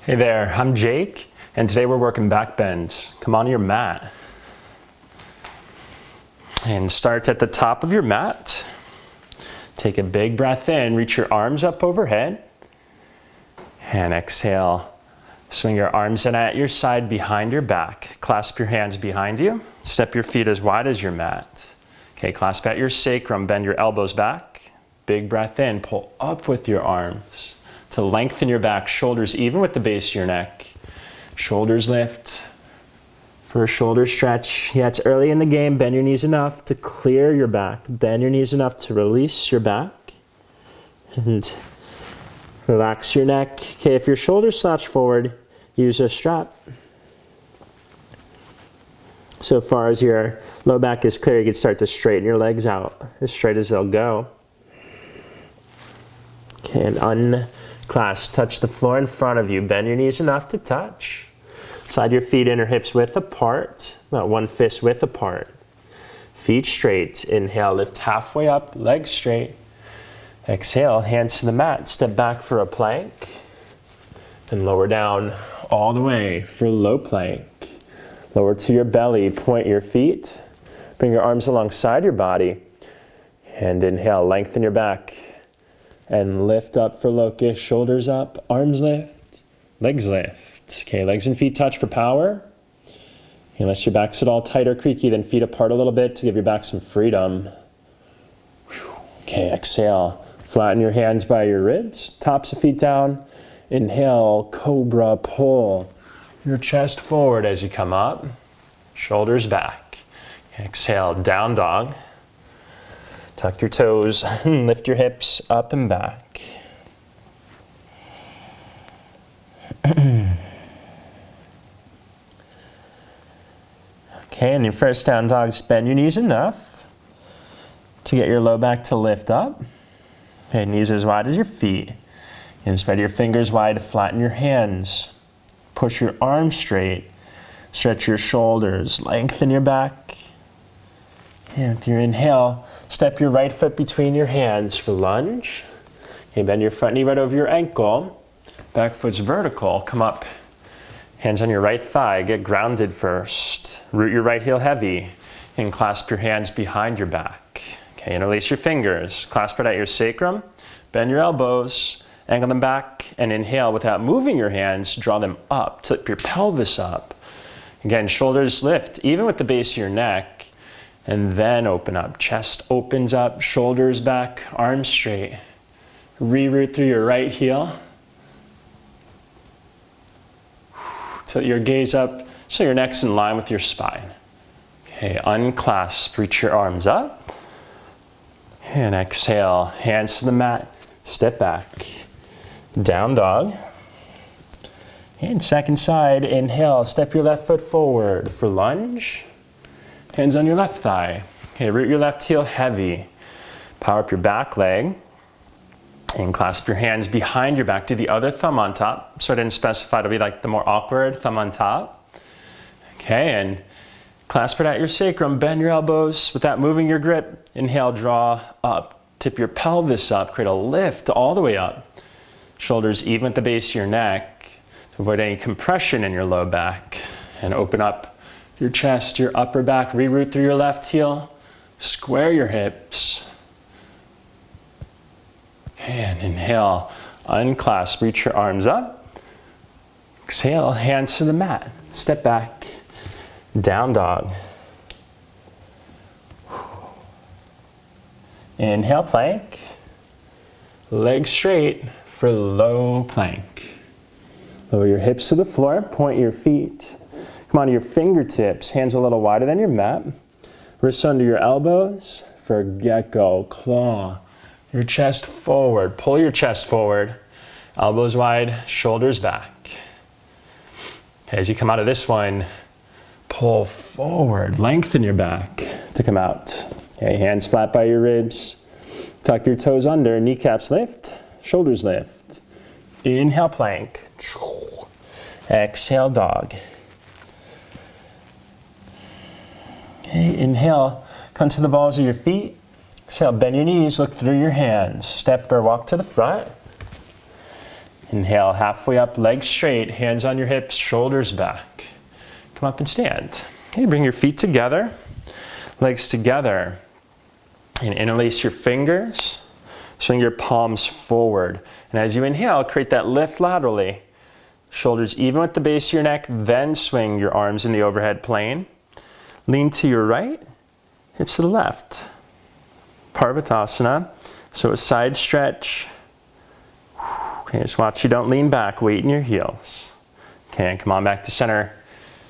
Hey there, I'm Jake, and today we're working back bends. Come on your mat. And start at the top of your mat. Take a big breath in, reach your arms up overhead. And exhale, swing your arms in at your side behind your back. Clasp your hands behind you. Step your feet as wide as your mat. Okay, clasp at your sacrum, bend your elbows back. Big breath in, pull up with your arms to lengthen your back, shoulders even with the base of your neck. Shoulders lift for a shoulder stretch. Yeah, it's early in the game. Bend your knees enough to clear your back. Bend your knees enough to release your back. And relax your neck. Okay, if your shoulders slouch forward, use a strap. So far as your low back is clear, you can start to straighten your legs out as straight as they'll go. Okay, and unclasp. Touch the floor in front of you. Bend your knees enough to touch. Slide your feet in or hips width apart, about 1 fist width apart. Feet straight. Inhale, lift halfway up, legs straight. Exhale, hands to the mat. Step back for a plank. And lower down all the way for low plank. Lower to your belly, point your feet. Bring your arms alongside your body. And inhale, lengthen your back. And lift up for locust, shoulders up, arms lift, legs lift. Okay, legs and feet touch for power. Unless your back's at all tight or creaky, then feet apart a little bit to give your back some freedom. Okay, exhale. Flatten your hands by your ribs, tops of feet down. Inhale, cobra, pull your chest forward as you come up. Shoulders back. Exhale, down dog. Tuck your toes and lift your hips up and back. Okay, in your first down dog, just bend your knees enough to get your low back to lift up. Okay, knees as wide as your feet. And spread your fingers wide to flatten your hands. Push your arms straight. Stretch your shoulders. Lengthen your back. And with your inhale, step your right foot between your hands for lunge. Okay, bend your front knee right over your ankle. Back foot's vertical. Come up. Hands on your right thigh. Get grounded first. Root your right heel heavy. And clasp your hands behind your back. Okay, interlace your fingers. Clasp it at your sacrum. Bend your elbows. Angle them back. And inhale without moving your hands. Draw them up. Tip your pelvis up. Again, shoulders lift, even with the base of your neck. And then open up. Chest opens up. Shoulders back. Arms straight. Reroot through your right heel. Tilt your gaze up so your neck's in line with your spine. Okay, unclasp, reach your arms up. And exhale, hands to the mat, step back. Down dog. And second side, inhale, step your left foot forward for lunge. Hands on your left thigh. Okay, root your left heel heavy. Power up your back leg. And clasp your hands behind your back. Do the other thumb on top. So I didn't specify, it'll be like the more awkward thumb on top. Okay, and clasp it at your sacrum. Bend your elbows without moving your grip. Inhale, draw up. Tip your pelvis up. Create a lift all the way up. Shoulders even at the base of your neck to avoid any compression in your low back. And open up your chest, your upper back. Reroot through your left heel. Square your hips. And inhale, unclasp, reach your arms up. Exhale, hands to the mat. Step back, down dog. Inhale, plank. Legs straight for low plank. Lower your hips to the floor, point your feet. Come onto your fingertips, hands a little wider than your mat. Wrists under your elbows for gecko, claw. Your chest forward, pull your chest forward, elbows wide, shoulders back. As you come out of this one, pull forward, lengthen your back to come out. Okay, hands flat by your ribs, tuck your toes under, kneecaps lift, shoulders lift. Inhale, plank. Exhale, dog. Okay, inhale, come to the balls of your feet. Exhale, bend your knees, look through your hands. Step or walk to the front. Inhale, halfway up, legs straight, hands on your hips, shoulders back. Come up and stand. Okay, bring your feet together, legs together, and interlace your fingers. Swing your palms forward. And as you inhale, create that lift laterally. Shoulders even with the base of your neck, then swing your arms in the overhead plane. Lean to your right, hips to the left. Parvatasana. So a side stretch. Okay, just watch you don't lean back, weight in your heels. Okay, and come on back to center.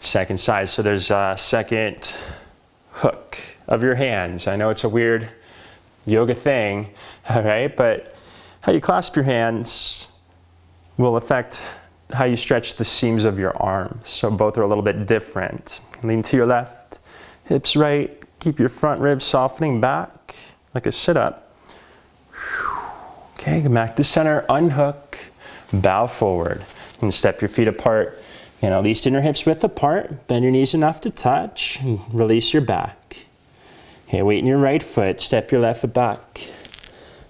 Second side. So there's a second hook of your hands. I know it's a weird yoga thing, all right? But how you clasp your hands will affect how you stretch the seams of your arms. So both are a little bit different. Lean to your left, hips right. Keep your front ribs softening back like a sit-up. Okay, come back to center, unhook, bow forward. And step your feet apart, and at least inner hips width apart. Bend your knees enough to touch, and release your back. Okay, weight in your right foot, step your left foot back.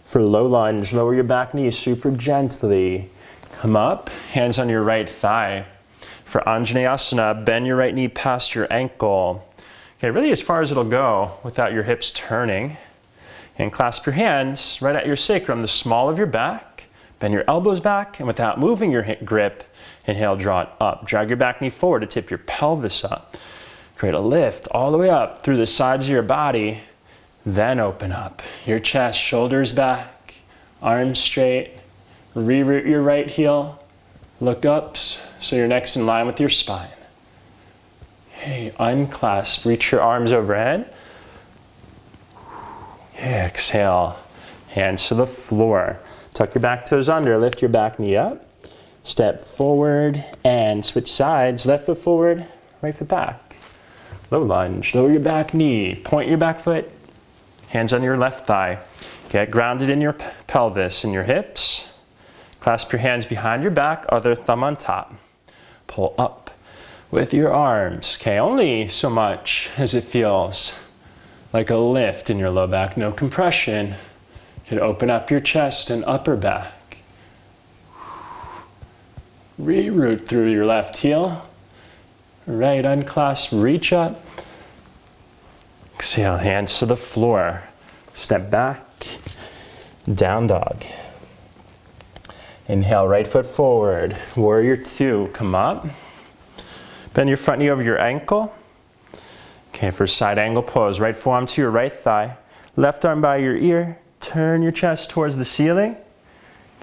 For low lunge, lower your back knee super gently. Come up, hands on your right thigh. For Anjaneyasana, bend your right knee past your ankle. Okay, really as far as it'll go without your hips turning. And clasp your hands right at your sacrum, the small of your back. Bend your elbows back, and without moving your grip, inhale, draw it up. Drag your back knee forward to tip your pelvis up. Create a lift all the way up through the sides of your body. Then open up your chest, shoulders back, arms straight. Reroot your right heel. Look up so your neck's in line with your spine. Hey, unclasp, reach your arms overhead. Exhale, hands to the floor. Tuck your back toes under, lift your back knee up. Step forward and switch sides. Left foot forward, right foot back. Low lunge, lower your back knee. Point your back foot, hands on your left thigh. Get grounded in your pelvis and your hips. Clasp your hands behind your back, other thumb on top. Pull up with your arms. Okay, only so much as it feels like a lift in your low back, no compression. You can open up your chest and upper back. Reroot through your left heel. Right, unclasp, reach up. Exhale, hands to the floor. Step back, down dog. Inhale, right foot forward. Warrior two, come up. Bend your front knee over your ankle. Okay, for side angle pose, right forearm to your right thigh. Left arm by your ear. Turn your chest towards the ceiling.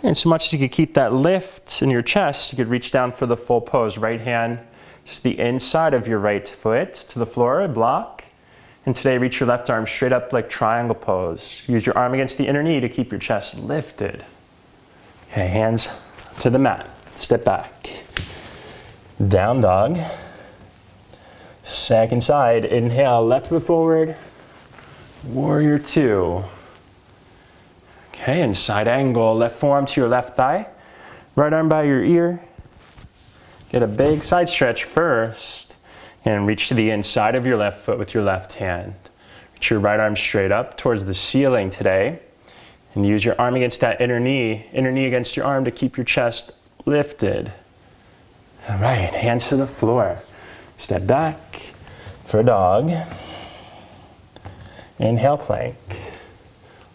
And so much as you could keep that lift in your chest, you could reach down for the full pose. Right hand, just the inside of your right foot to the floor, block. And today, reach your left arm straight up like triangle pose. Use your arm against the inner knee to keep your chest lifted. Okay, hands to the mat. Step back. Down dog. Second side, inhale, left foot forward. Warrior two. Okay, and side angle, left forearm to your left thigh. Right arm by your ear. Get a big side stretch first. And reach to the inside of your left foot with your left hand. Reach your right arm straight up towards the ceiling today. And use your arm against that inner knee against your arm to keep your chest lifted. All right, hands to the floor. Step back for dog. Inhale, plank.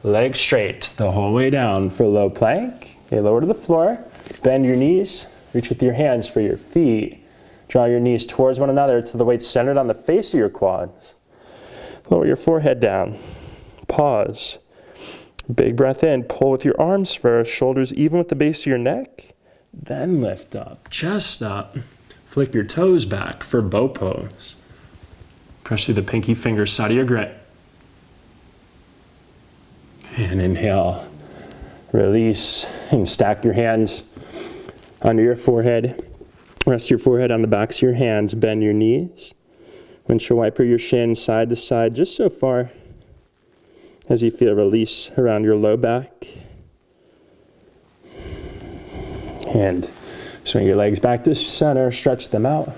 Legs straight the whole way down for low plank. Okay, lower to the floor. Bend your knees. Reach with your hands for your feet. Draw your knees towards one another to the weight centered on the face of your quads. Lower your forehead down. Pause. Big breath in. Pull with your arms first. Shoulders even with the base of your neck. Then lift up. Chest up. Flick your toes back for bow pose. Press through the pinky fingers, side of your grip. And inhale. Release and stack your hands under your forehead. Rest your forehead on the backs of your hands. Bend your knees. Windshield wiper your shins side to side just so far as you feel release around your low back. And swing your legs back to center. Stretch them out.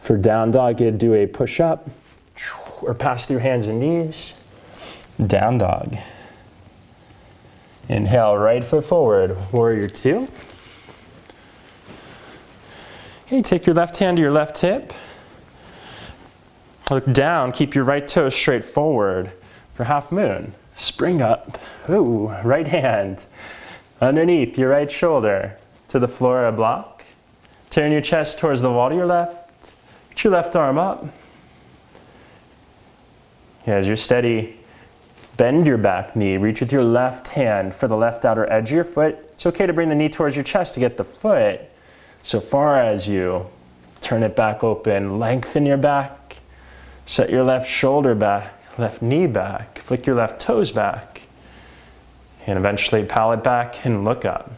For down dog, you do a push up or pass through hands and knees. Down dog. Inhale, right foot forward. Warrior two. Okay, take your left hand to your left hip. Look down, keep your right toe straight forward for half moon. Spring up. Ooh, right hand underneath your right shoulder to the floor, a block. Turn your chest towards the wall to your left. Put your left arm up. As you're steady, bend your back knee. Reach with your left hand for the left outer edge of your foot. It's okay to bring the knee towards your chest to get the foot so far as you turn it back open. Lengthen your back. Set your left shoulder back, left knee back. Flick your left toes back. And eventually palate back and look up.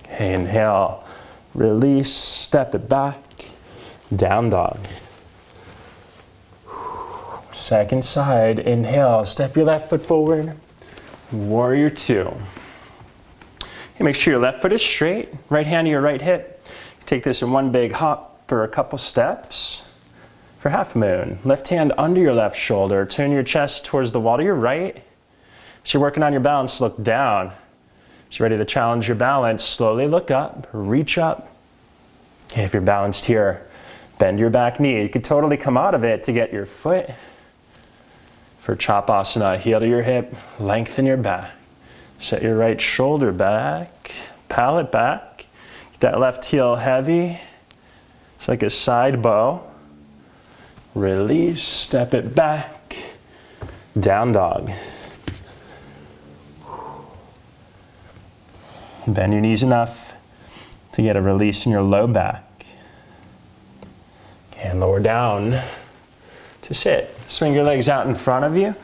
Okay, inhale, release, step it back, down dog. Second side, inhale, step your left foot forward, warrior two. Okay, make sure your left foot is straight, right hand to your right hip. Take this in one big hop for a couple steps. For half moon, left hand under your left shoulder, turn your chest towards the wall to your right. As you're working on your balance, look down. As you're ready to challenge your balance, slowly look up, reach up. Okay, if you're balanced here, bend your back knee. You could totally come out of it to get your foot. For Chapasana, heel to your hip, lengthen your back. Set your right shoulder back, palate back. Get that left heel heavy. It's like a side bow. Release, step it back, down dog. Bend your knees enough to get a release in your low back. And lower down to sit. Swing your legs out in front of you.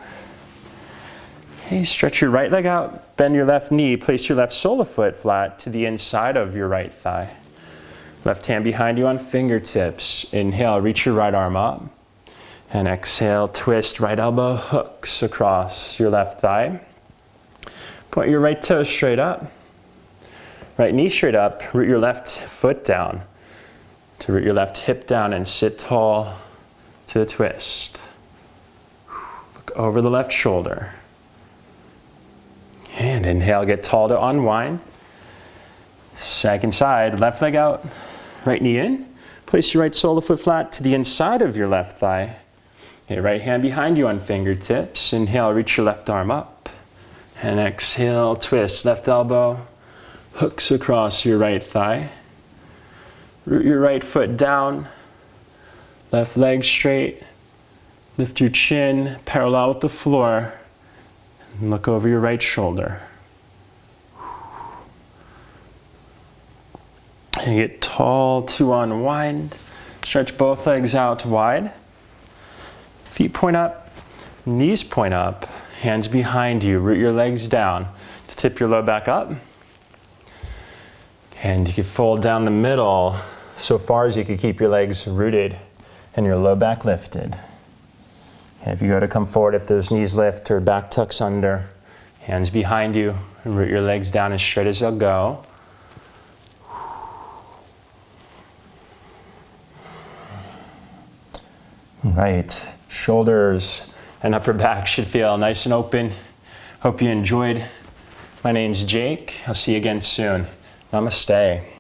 Okay, stretch your right leg out, bend your left knee, place your left solar foot flat to the inside of your right thigh. Left hand behind you on fingertips. Inhale, reach your right arm up. And exhale, twist, right elbow hooks across your left thigh. Point your right toe straight up. Right knee straight up, root your left foot down. To root your left hip down and sit tall to the twist. Look over the left shoulder. And inhale, get tall to unwind. Second side, left leg out, right knee in. Place your right solar foot flat to the inside of your left thigh. Okay, right hand behind you on fingertips. Inhale, reach your left arm up. And exhale, twist, left elbow hooks across your right thigh. Root your right foot down. Left leg straight. Lift your chin parallel with the floor. And look over your right shoulder. And get tall to unwind. Stretch both legs out wide. Feet point up, knees point up, hands behind you. Root your legs down to tip your low back up. And you can fold down the middle so far as you can keep your legs rooted and your low back lifted. And if you go to come forward, if those knees lift or back tucks under, hands behind you, and root your legs down as straight as they'll go. Right, shoulders and upper back should feel nice and open. Hope you enjoyed. My name's Jake. I'll see you again soon. Namaste.